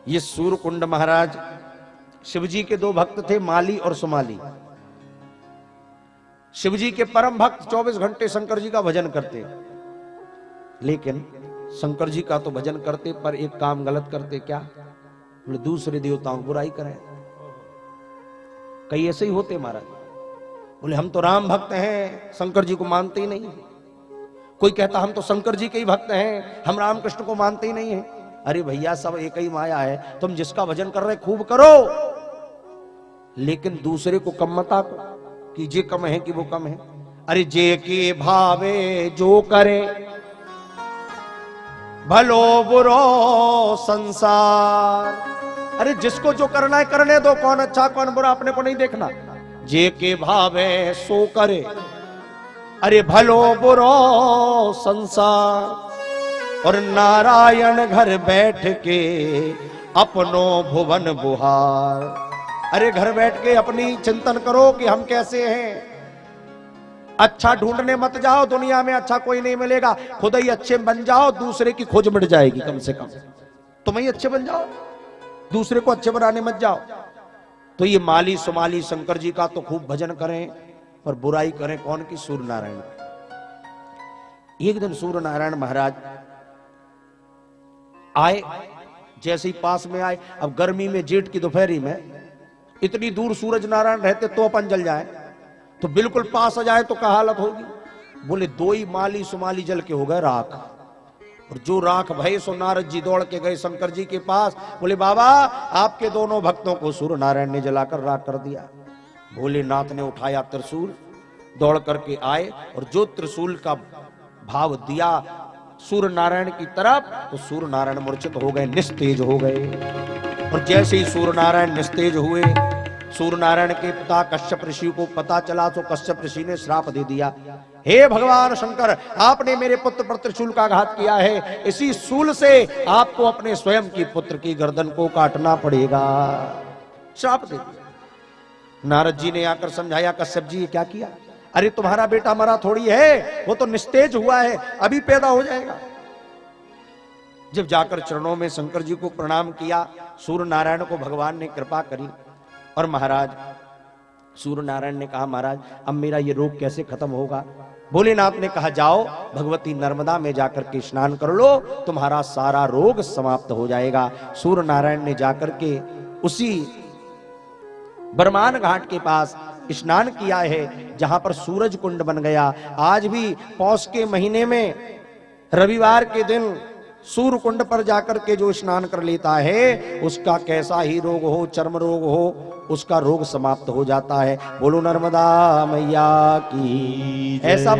ये सूर्यकुंड महाराज शिवजी के दो भक्त थे, माली और सुमाली। शिवजी के परम भक्त 24 घंटे शंकर जी का भजन करते, लेकिन शंकर जी का तो भजन करते पर एक काम गलत करते। क्या? बोले दूसरे देवताओं की बुराई करें। कई ऐसे ही होते महाराज। बोले हम तो राम भक्त हैं, शंकर जी को मानते ही नहीं। कोई कहता हम तो शंकर जी के ही भक्त हैं, हम रामकृष्ण को मानते ही नहीं है। अरे भैया सब एक ही माया है, तुम जिसका भजन कर रहे खूब करो, लेकिन दूसरे को कम मत आको कि जे कम है कि वो कम है। अरे जे के भावे जो करे, भलो बुरो संसार। अरे जिसको जो करना है करने दो, कौन अच्छा कौन बुरा अपने को नहीं देखना। जे के भावे सो करे, अरे भलो बुरो संसार। और नारायण घर बैठ के अपनो भुवन बुहार। अरे घर बैठ के अपनी चिंतन करो कि हम कैसे हैं। अच्छा ढूंढने मत जाओ, दुनिया में अच्छा कोई नहीं मिलेगा। खुद ही अच्छे बन जाओ, दूसरे की खोज मिट जाएगी। कम से कम तुम ही अच्छे बन जाओ, दूसरे को अच्छे बनाने मत जाओ। तो ये माली सुमाली शंकर जी का तो खूब भजन करें और बुराई करें कौन की? सूर्य नारायण। एक दिन सूर्य नारायण महाराज आए, जैसे ही पास में आए, अब गर्मी में जेठ की दोपहरी में इतनी दूर सूरज नारायण रहते तो अपन जल जाए, तो बिल्कुल पास आ जाए तो क्या हालत होगी। बोले दो ही माली सुमाली जल के हो गए राख। और जो राख भय सो नारद जी दौड़ के गए शंकर जी के पास। बोले बाबा आपके दोनों भक्तों को सूर्य नारायण ने जलाकर राख कर दिया। भोलेनाथ ने उठाया त्रिशूल, दौड़ करके आए और जो त्रिशूल का भाव दिया सूर्य नारायण की तरफ, तो सूर्य नारायण मूर्छित हो गए, निस्तेज हो गए। और जैसे ही सूर्य नारायण निस्तेज हुए, सूर्य नारायण के पिता कश्यप ऋषि को पता चला तो कश्यप ऋषि ने श्राप दे दिया, हे भगवान शंकर, आपने मेरे पुत्र पर त्रिशूल का आघात किया है, इसी शूल से आपको अपने स्वयं की पुत्र की गर्दन को काटना पड़ेगा। श्राप दे दिया। नारद जी ने आकर समझाया, कश्यप जी ये क्या किया? अरे तुम्हारा बेटा मरा थोड़ी है, वो तो निस्तेज हुआ है, अभी पैदा हो जाएगा। जब जाकर चरणों में शंकर जी को प्रणाम किया, सूर्य नारायण को भगवान ने कृपा करी। और महाराज सूर्य नारायण ने कहा, महाराज अब मेरा ये रोग कैसे खत्म होगा? भोलेनाथ ने कहा, जाओ भगवती नर्मदा में जाकर के स्नान कर लो, तुम्हारा सारा रोग समाप्त हो जाएगा। सूर्य नारायण ने जाकर के उसी बरमान घाट के पास स्नान किया है, जहां पर सूरज कुंड बन गया। आज भी पौष के महीने में रविवार के दिन सूर्य कुंड पर जाकर के जो स्नान कर लेता है, उसका कैसा ही रोग हो, चर्म रोग हो, उसका रोग समाप्त हो जाता है। बोलो नर्मदा मैया की। ऐसा